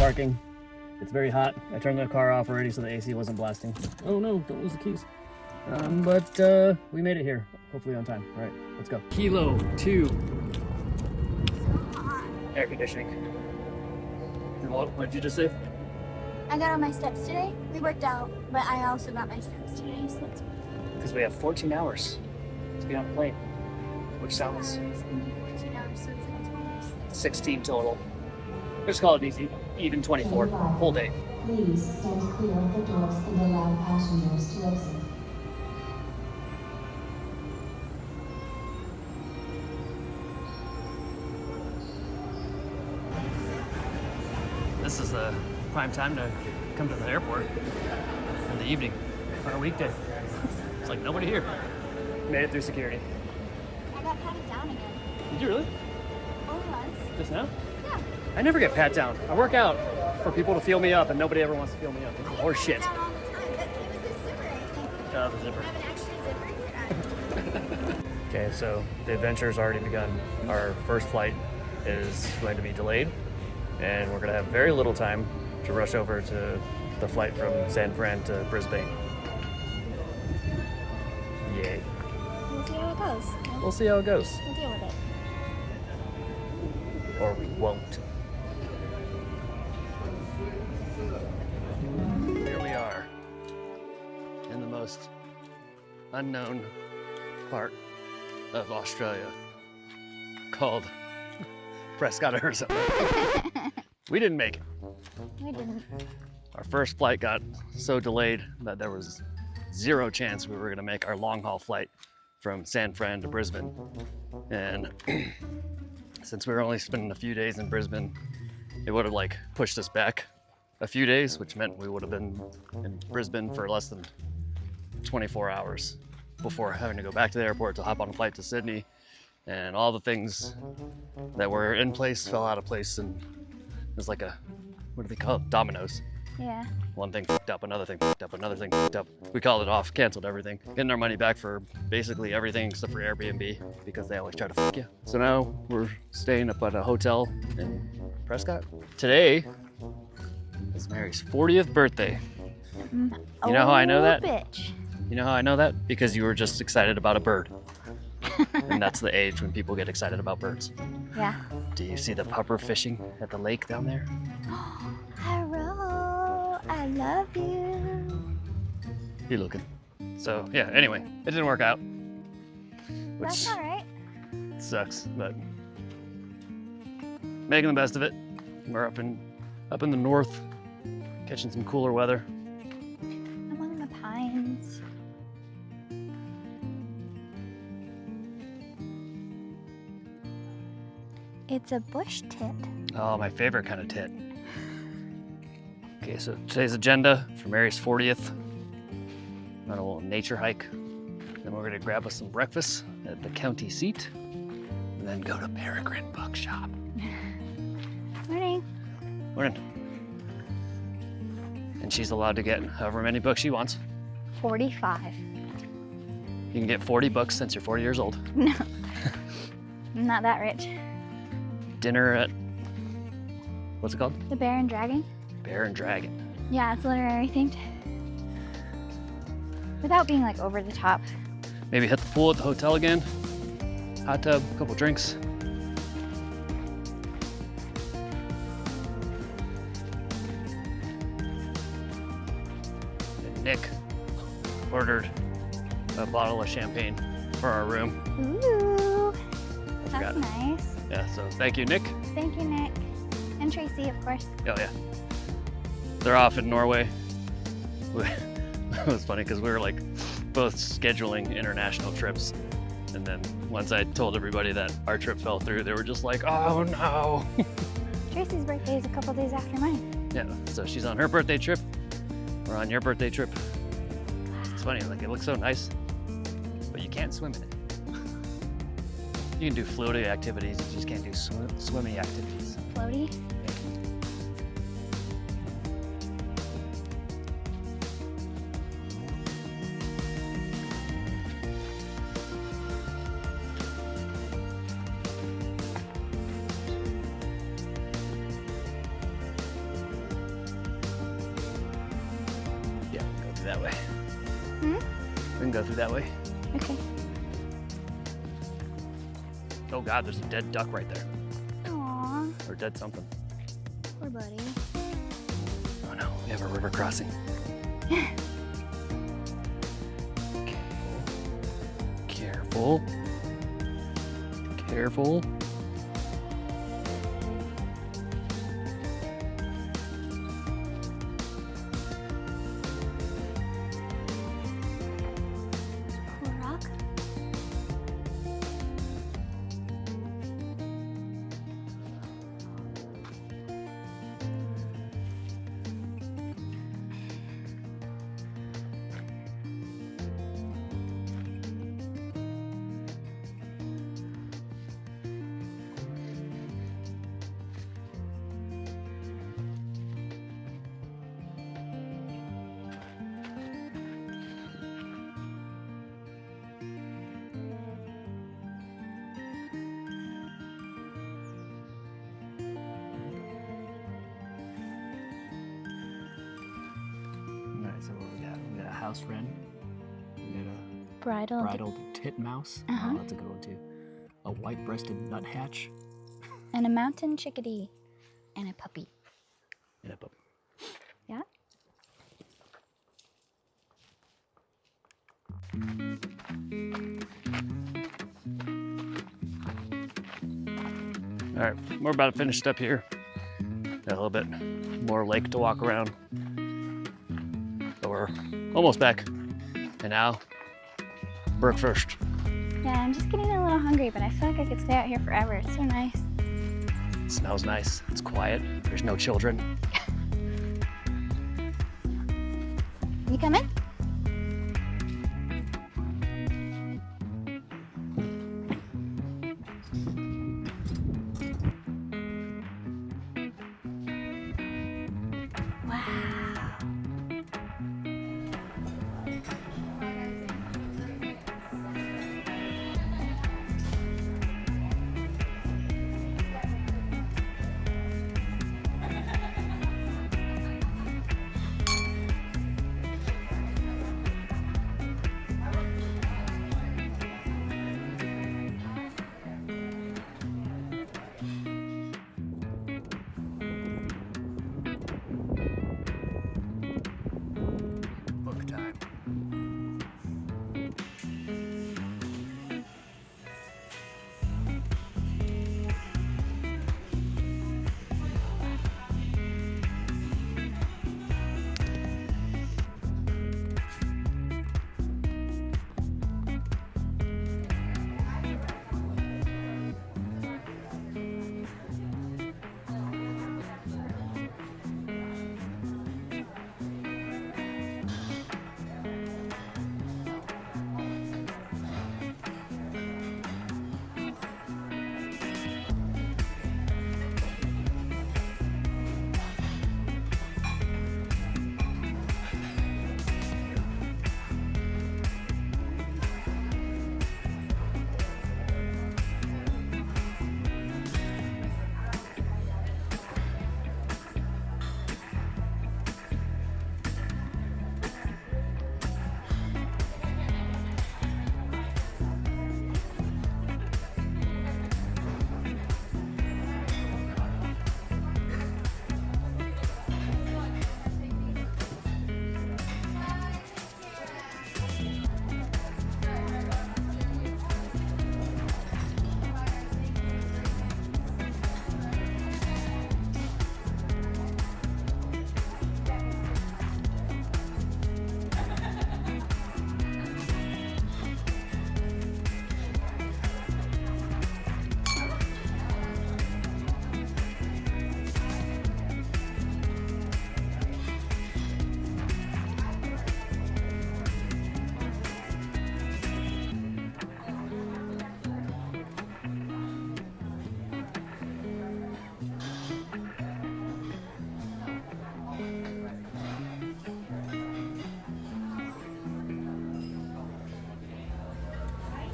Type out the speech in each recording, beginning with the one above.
parking. It's very hot. I turned the car off already so the AC wasn't blasting. Oh no, don't lose the keys. But we made it here, hopefully on time. All right, let's go. Kilo 2. Air conditioning. And what did you just say? I got on my steps today. We worked out, but I also got my steps today. So Because we have 14 hours to be on a plane, which sounds 14 hours, so it's 16 total. Let's call it easy, even 24, whole day. Please stand clear of the doors and allow passengers to exit. This is the prime time to come to the airport in the evening on a weekday. It's like nobody here. Made it through security. I got patted down again. Did you really? Only once. Just now? Yeah. I never get pat down. I work out for people to feel me up, and nobody ever wants to feel me up. It's horse shit. Down all the time, but it was the zipper, I think. Oh, the zipper. I have an extra zipper here. Okay, so the adventure's already begun. Our first flight is going to be delayed, and we're going to have very little time to rush over to the flight from San Fran to Brisbane. Yay. We'll see how it goes. We'll see how it goes. We'll deal with it. Or we won't. Here we are, in the most unknown part of Australia, called Prescott, Arizona. We didn't make it. We didn't. Our first flight got so delayed that there was zero chance we were gonna make our long haul flight from San Fran to Brisbane. And since we were only spending a few days in Brisbane, it would have like pushed us back a few days, which meant we would have been in Brisbane for less than 24 hours before having to go back to the airport to hop on a flight to Sydney. And all the things that were in place fell out of place, and it was like a, what do they call it? Dominoes. Yeah. One thing fucked up, another thing fucked up, another thing fucked up. We called it off, canceled everything. Getting our money back for basically everything except for Airbnb, because they always try to fuck you. So now we're staying up at a hotel in Prescott. Today is Mary's 40th birthday. You know how I know that? Bitch. You know how I know that? Because you were just excited about a bird. And that's the age when people get excited about birds. Yeah. Do you see the pupper fishing at the lake down there? Hello, I love you. You looking. So yeah, anyway, it didn't work out. That's Which all right. sucks, but making the best of it. We're up in the north, catching some cooler weather. Among the pines. It's a bush tit. Oh, my favorite kind of tit. Okay, so today's agenda for Mary's 40th. On a little nature hike. Then we're gonna grab us some breakfast at the county seat, and then go to Peregrine Bookshop. Morning. Morning. And she's allowed to get however many books she wants. 45. You can get 40 books since you're 40 years old. No. I'm not that rich. Dinner at, what's it called? The Bear and Dragon? Bear and Dragon. Yeah, it's literary themed. Without being like over the top. Maybe hit the pool at the hotel again. Hot tub, a couple drinks. And Nick ordered a bottle of champagne for our room. Ooh. I That's forgot. nice. Yeah, so thank you, Nick. Thank you, Nick. And Tracy, of course. Oh yeah. They're off in Norway. It was funny because we were like both scheduling international trips. And then once I told everybody that our trip fell through, they were just like, oh no. Tracy's birthday is a couple days after mine. Yeah, so she's on her birthday trip. We're on your birthday trip. It's funny, like it looks so nice, but you can't swim in it. You can do floaty activities, you just can't do swimming activities. Floaty. through that way. Hmm? We can go through that way. Okay. Oh God, there's a dead duck right there. Aww, Or dead something. poor buddy. Oh no, we have a river crossing. Careful. Careful. Poor rock. Alright, so what we got? We got a house wren. We got a Bridled. bridled titmouse. Uh-huh. Oh, that's a good one too. A white-breasted nuthatch. And a mountain chickadee. And a puppy. And a puppy. Yeah? All right, we're about to finish up here. Got a little bit more lake to walk around. But we're almost back. And now, breakfast. Yeah, I'm just getting a little hungry, but I feel like I could stay out here forever. It's so nice. It smells nice. It's quiet. There's no children. You coming? Wow. Book time.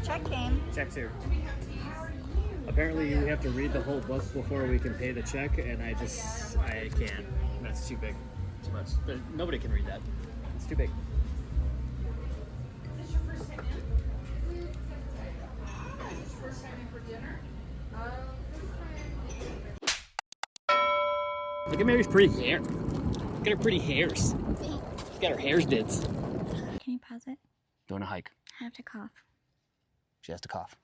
Check came. Check's here. Apparently you have to read the whole book before we can pay the check, and I can't. That's too big. Too much. Nobody can read that. It's too big. Look at Mary's pretty hair. Look at her pretty hairs. She's got her hairs dids. Can you pause it? Doing a hike. I have to cough. She has to cough.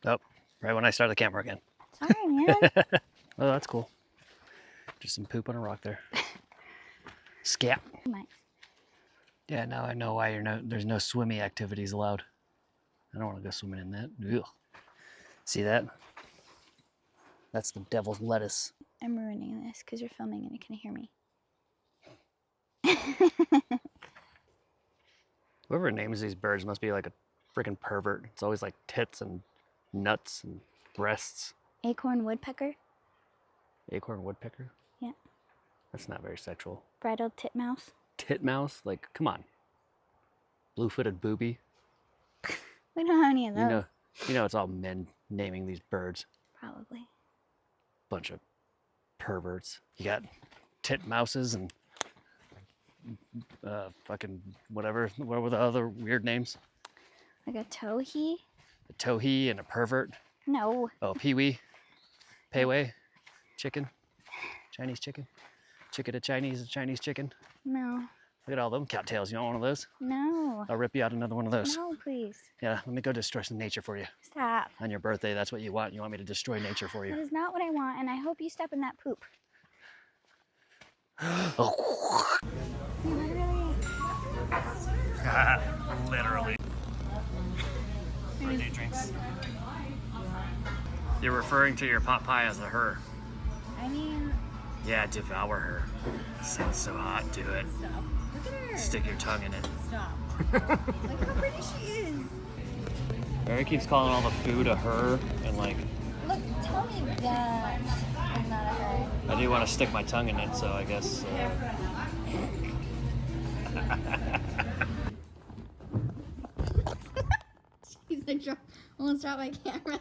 Oh, right when I start the camera again. Sorry, man. Oh, that's cool. Just some poop on a rock there. Scat. Nice. Yeah, now I know why there's no swimming activities allowed. I don't want to go swimming in that. Ugh. See that? That's the devil's lettuce. I'm ruining this because you're filming and you can hear me. Whoever names these birds must be like a freaking pervert. It's always like tits and nuts and breasts. Acorn woodpecker? Acorn woodpecker? Yeah. That's not very sexual. Bridled titmouse? Titmouse? Like, come on. Blue-footed booby? We don't have any of those. You know it's all men naming these birds. Probably. Bunch of perverts. You got titmouses and fucking whatever. What were the other weird names? Like a towhee? A towhee and a pervert. No. Oh, peewee. Payway. Chicken. Chinese chicken. Chicken to Chinese chicken. No. Look at all them cattails. You want one of those? No. I'll rip you out another one of those. No, please. Yeah, let me go destroy some nature for you. Stop. On your birthday, that's what you want. You want me to destroy nature for That you. is not what I want, and I hope you step in that poop. Oh. You literally. Literally. Birthday drinks. You're referring to your pot pie as a her. I mean. Yeah, devour her. Sounds so hot. Do it. Stop. Look at her. Stick your tongue in it. Stop. Look how pretty she is. Mary keeps calling all the food a her, and like. Look, tell me that I'm not a her. I do want to stick my tongue in it, so I guess. He's like, almost dropped my camera.